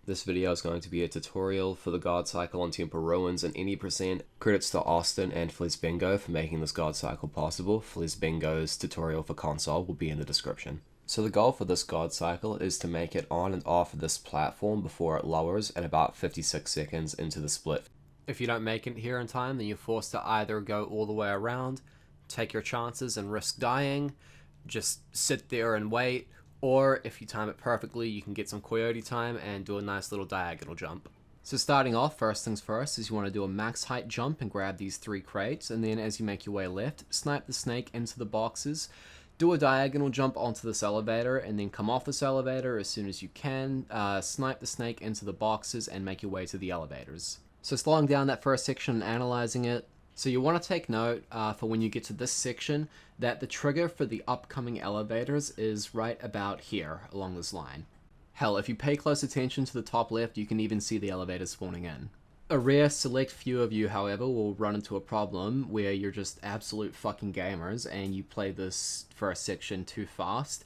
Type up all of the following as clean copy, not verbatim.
This video is going to be a tutorial for the guard cycle on Temple Ruins and any percent. Credits to Austin and Flizbengo for making this guard cycle possible. Flizbengo's tutorial for console will be in the description. So the goal for this guard cycle is to make it on and off this platform before it lowers at about 56 seconds into the split. If you don't make it here in time, then you're forced to either go all the way around, take your chances and risk dying, just sit there and wait, or if you time it perfectly, you can get some coyote time and do a nice little diagonal jump. So starting off, first things first is you want to do a max height jump and grab these 3 crates, and then as you make your way left, snipe the snake into the boxes, do a diagonal jump onto this elevator, and then come off this elevator as soon as you can, snipe the snake into the boxes and make your way to the elevators. So slowing down that first section and analyzing it, so you want to take note for when you get to this section that the trigger for the upcoming elevators is right about here along this line. Hell, if you pay close attention to the top left, you can even see the elevators spawning in. A rare select few of you, however, will run into a problem where you're just absolute fucking gamers and you play this first section too fast.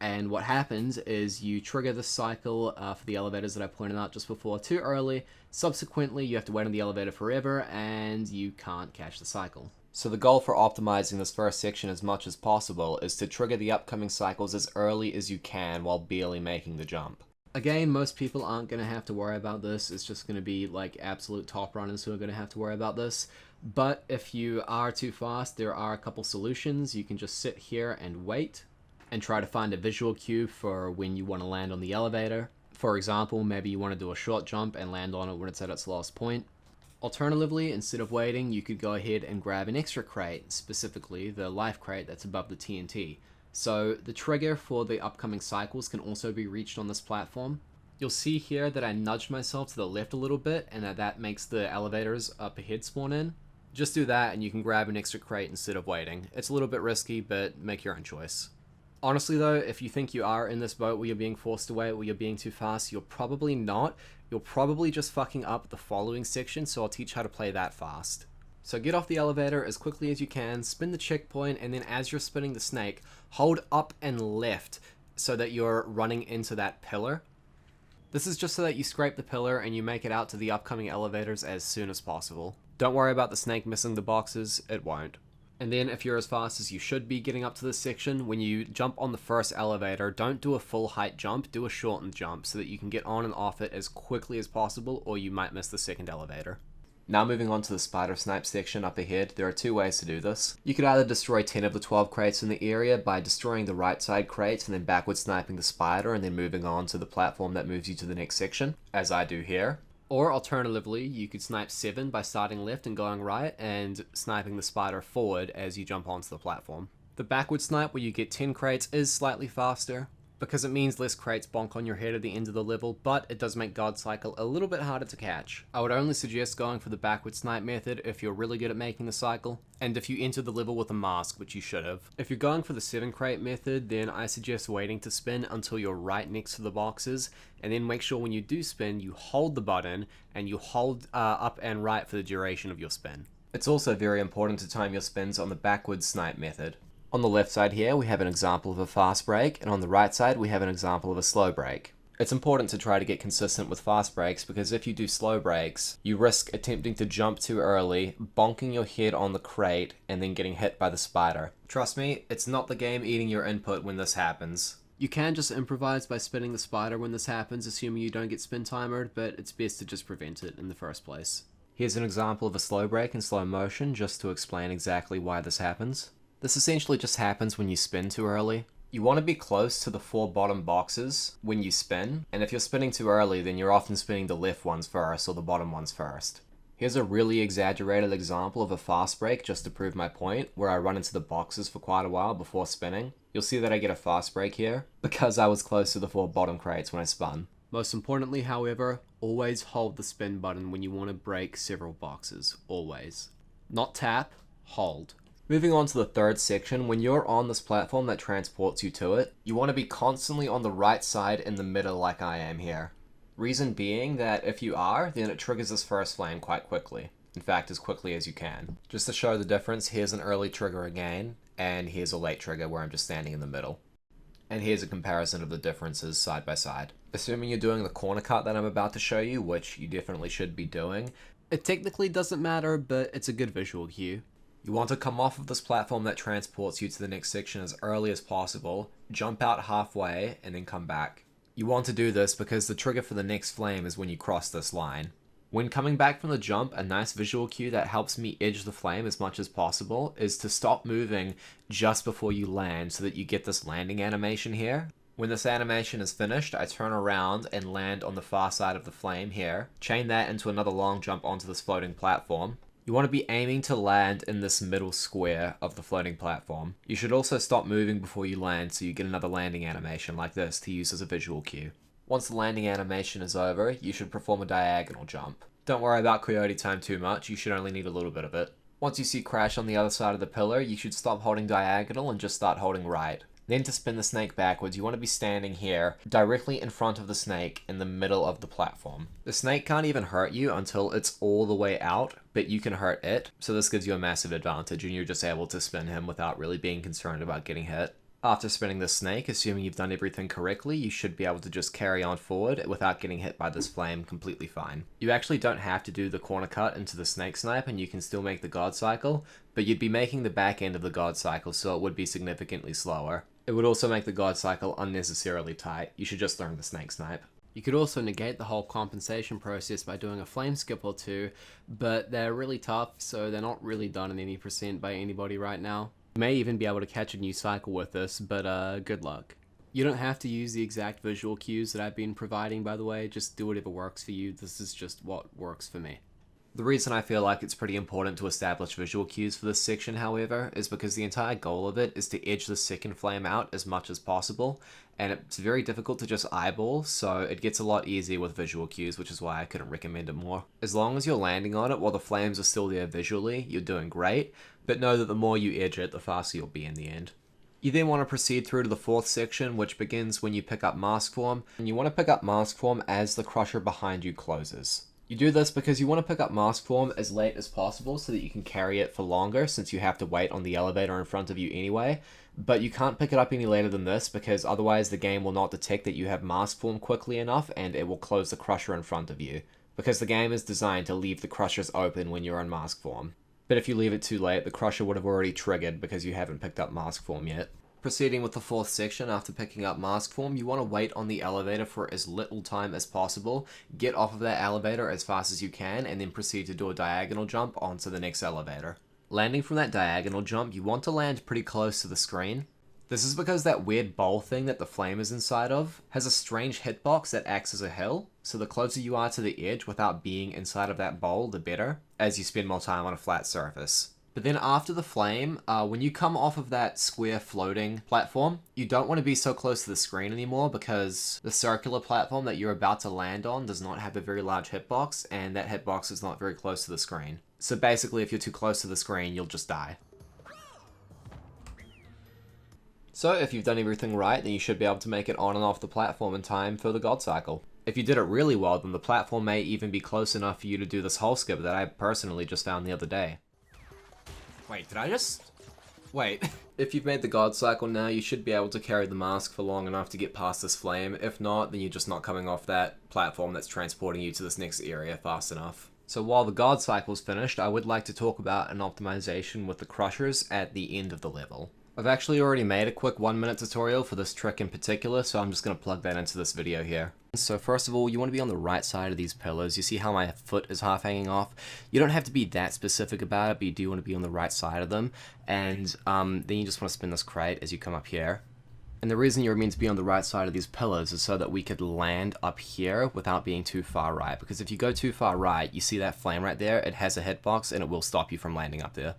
And what happens is you trigger the cycle for the elevators that I pointed out just before too early. Subsequently, you have to wait on the elevator forever and you can't catch the cycle. So the goal for optimizing this first section as much as possible is to trigger the upcoming cycles as early as you can while barely making the jump. Again, most people aren't going to have to worry about this. It's just going to be like absolute top runners who are going to have to worry about this. But if you are too fast, there are a couple solutions. You can just sit here and wait and try to find a visual cue for when you want to land on the elevator. For example, maybe you want to do a short jump and land on it when it's at its lowest point. Alternatively, instead of waiting, you could go ahead and grab an extra crate, specifically the life crate that's above the TNT. So the trigger for the upcoming cycles can also be reached on this platform. You'll see here that I nudged myself to the left a little bit and that makes the elevators up ahead spawn in. Just do that and you can grab an extra crate instead of waiting. It's a little bit risky, but make your own choice. Honestly though, if you think you are in this boat where you're being forced to wait, where you're being too fast, you're probably not. You're probably just fucking up the following section, so I'll teach how to play that fast. So get off the elevator as quickly as you can, spin the checkpoint, and then as you're spinning the snake, hold up and left so that you're running into that pillar. This is just so that you scrape the pillar and you make it out to the upcoming elevators as soon as possible. Don't worry about the snake missing the boxes, it won't. And then if you're as fast as you should be getting up to this section, when you jump on the first elevator, don't do a full height jump, do a shortened jump so that you can get on and off it as quickly as possible or you might miss the second elevator. Now moving on to the Spider-Snipe section up ahead, there are 2 ways to do this. You could either destroy 10 of the 12 crates in the area by destroying the right side crates and then backward sniping the spider and then moving on to the platform that moves you to the next section, as I do here. Or alternatively, you could snipe 7 by starting left and going right and sniping the spider forward as you jump onto the platform. The backward snipe where you get 10 crates is slightly faster because it means less crates bonk on your head at the end of the level, but it does make guard cycle a little bit harder to catch. I would only suggest going for the backward snipe method if you're really good at making the cycle, and if you enter the level with a mask, which you should have. If you're going for the 7 crate method, then I suggest waiting to spin until you're right next to the boxes, and then make sure when you do spin, you hold the button, and you hold up and right for the duration of your spin. It's also very important to time your spins on the backward snipe method. On the left side here, we have an example of a fast break, and on the right side, we have an example of a slow break. It's important to try to get consistent with fast breaks because if you do slow breaks, you risk attempting to jump too early, bonking your head on the crate, and then getting hit by the spider. Trust me, it's not the game eating your input when this happens. You can just improvise by spinning the spider when this happens, assuming you don't get spin timered, but it's best to just prevent it in the first place. Here's an example of a slow break in slow motion, just to explain exactly why this happens. This essentially just happens when you spin too early. You want to be close to the 4 bottom boxes when you spin, and if you're spinning too early, then you're often spinning the left ones first or the bottom ones first. Here's a really exaggerated example of a fast break just to prove my point, where I run into the boxes for quite a while before spinning. You'll see that I get a fast break here, because I was close to the 4 bottom crates when I spun. Most importantly, however, always hold the spin button when you want to break several boxes. Always. Not tap, hold. Moving on to the third section, when you're on this platform that transports you to it, you want to be constantly on the right side in the middle like I am here. Reason being that if you are, then it triggers this first flame quite quickly. In fact, as quickly as you can. Just to show the difference, here's an early trigger again, and here's a late trigger where I'm just standing in the middle. And here's a comparison of the differences side by side. Assuming you're doing the corner cut that I'm about to show you, which you definitely should be doing, it technically doesn't matter, but it's a good visual cue. You want to come off of this platform that transports you to the next section as early as possible, jump out halfway, and then come back. You want to do this because the trigger for the next flame is when you cross this line. When coming back from the jump, a nice visual cue that helps me edge the flame as much as possible is to stop moving just before you land so that you get this landing animation here. When this animation is finished, I turn around and land on the far side of the flame here, chain that into another long jump onto this floating platform. You want to be aiming to land in this middle square of the floating platform. You should also stop moving before you land so you get another landing animation like this to use as a visual cue. Once the landing animation is over, you should perform a diagonal jump. Don't worry about coyote time too much, you should only need a little bit of it. Once you see Crash on the other side of the pillar, you should stop holding diagonal and just start holding right. Then to spin the snake backwards, you want to be standing here, directly in front of the snake, in the middle of the platform. The snake can't even hurt you until it's all the way out, but you can hurt it, so this gives you a massive advantage and you're just able to spin him without really being concerned about getting hit. After spinning the snake, assuming you've done everything correctly, you should be able to just carry on forward without getting hit by this flame completely fine. You actually don't have to do the corner cut into the Snake-Snipe and you can still make the God Cycle, but you'd be making the back end of the God Cycle, so it would be significantly slower. It would also make the God Cycle unnecessarily tight. You should just learn the Snake-Snipe. You could also negate the whole compensation process by doing a flame skip or two, but they're really tough, so they're not really done in any % by anybody right now. You may even be able to catch a new cycle with this, but good luck. You don't have to use the exact visual cues that I've been providing, by the way, just do whatever works for you. This is just what works for me. The reason I feel like it's pretty important to establish visual cues for this section, however, is because the entire goal of it is to edge the second flame out as much as possible, and it's very difficult to just eyeball, so it gets a lot easier with visual cues, which is why I couldn't recommend it more. As long as you're landing on it while the flames are still there visually, you're doing great, but know that the more you edge it, the faster you'll be in the end. You then want to proceed through to the fourth section, which begins when you pick up Mask Form, and you want to pick up Mask Form as the crusher behind you closes. You do this because you want to pick up Mask Form as late as possible so that you can carry it for longer, since you have to wait on the elevator in front of you anyway, but you can't pick it up any later than this because otherwise the game will not detect that you have Mask Form quickly enough and it will close the crusher in front of you, because the game is designed to leave the crushers open when you're in Mask Form. But if you leave it too late, the crusher would have already triggered because you haven't picked up Mask Form yet. Proceeding with the fourth section, after picking up Mask Form, you want to wait on the elevator for as little time as possible, get off of that elevator as fast as you can, and then proceed to do a diagonal jump onto the next elevator. Landing from that diagonal jump, you want to land pretty close to the screen. This is because that weird bowl thing that the flame is inside of has a strange hitbox that acts as a hill, so the closer you are to the edge without being inside of that bowl, the better, as you spend more time on a flat surface. But then after the flame, when you come off of that square floating platform, you don't want to be so close to the screen anymore because the circular platform that you're about to land on does not have a very large hitbox, and that hitbox is not very close to the screen. So basically, if you're too close to the screen, you'll just die. So if you've done everything right, then you should be able to make it on and off the platform in time for the God Cycle. If you did it really well, then the platform may even be close enough for you to do this whole skip that I personally just found the other day. Wait, did I just... Wait. If you've made the God Cycle now, you should be able to carry the mask for long enough to get past this flame. If not, then you're just not coming off that platform that's transporting you to this next area fast enough. So while the God Cycle's finished, I would like to talk about an optimization with the crushers at the end of the level. I've actually already made a quick 1-minute tutorial for this trick in particular, so I'm just going to plug that into this video here. So first of all, you want to be on the right side of these pillars. You see how my foot is half hanging off? You don't have to be that specific about it, but you do want to be on the right side of them. And then you just want to spin this crate as you come up here. And the reason you're meant to be on the right side of these pillars is so that we could land up here without being too far right. Because if you go too far right, you see that flame right there? It has a hitbox and it will stop you from landing up there.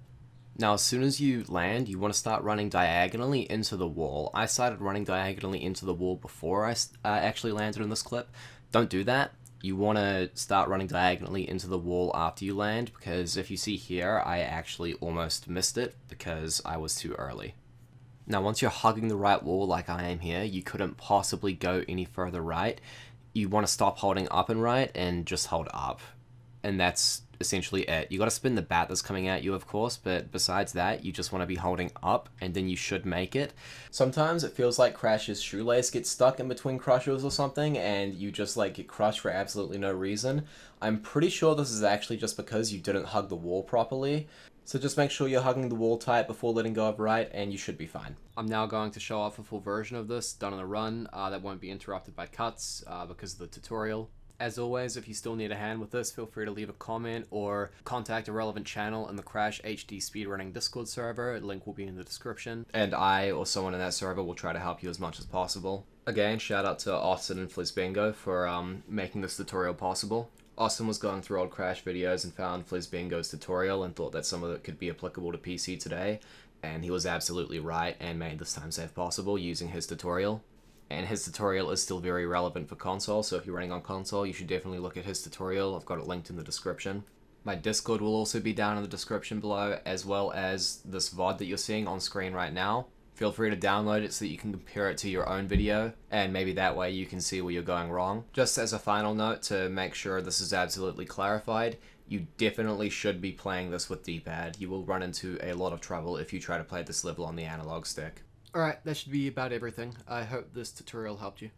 Now, as soon as you land, you want to start running diagonally into the wall. I started running diagonally into the wall before I actually landed in this clip. Don't do that. You want to start running diagonally into the wall after you land, because if you see here, I actually almost missed it because I was too early. Now, once you're hugging the right wall like I am here, you couldn't possibly go any further right. You want to stop holding up and right and just hold up. and that's essentially it. You got to spin the bat that's coming at you, of course, but besides that, you just want to be holding up, and then you should make it. Sometimes it feels like Crash's shoelace gets stuck in between crushers or something, and you just like get crushed for absolutely no reason. I'm pretty sure this is actually just because you didn't hug the wall properly. So just make sure you're hugging the wall tight before letting go of right, and you should be fine. I'm now going to show off a full version of this, done on a run, that won't be interrupted by cuts because of the tutorial. As always, if you still need a hand with this, feel free to leave a comment or contact a relevant channel in the Crash HD Speedrunning Discord server. A link will be in the description. And I, or someone in that server, will try to help you as much as possible. Again, shout out to Austin and Flizzbingo for making this tutorial possible. Austin was going through old Crash videos and found Flizzbingo's tutorial and thought that some of it could be applicable to PC today. And he was absolutely right and made this time save possible using his tutorial. And his tutorial is still very relevant for console, so if you're running on console, you should definitely look at his tutorial. I've got it linked in the description. My Discord will also be down in the description below, as well as this VOD that you're seeing on screen right now. Feel free to download it so that you can compare it to your own video, and maybe that way you can see where you're going wrong. Just as a final note to make sure this is absolutely clarified, you definitely should be playing this with D-pad. You will run into a lot of trouble if you try to play this level on the analog stick. Alright, that should be about everything. I hope this tutorial helped you.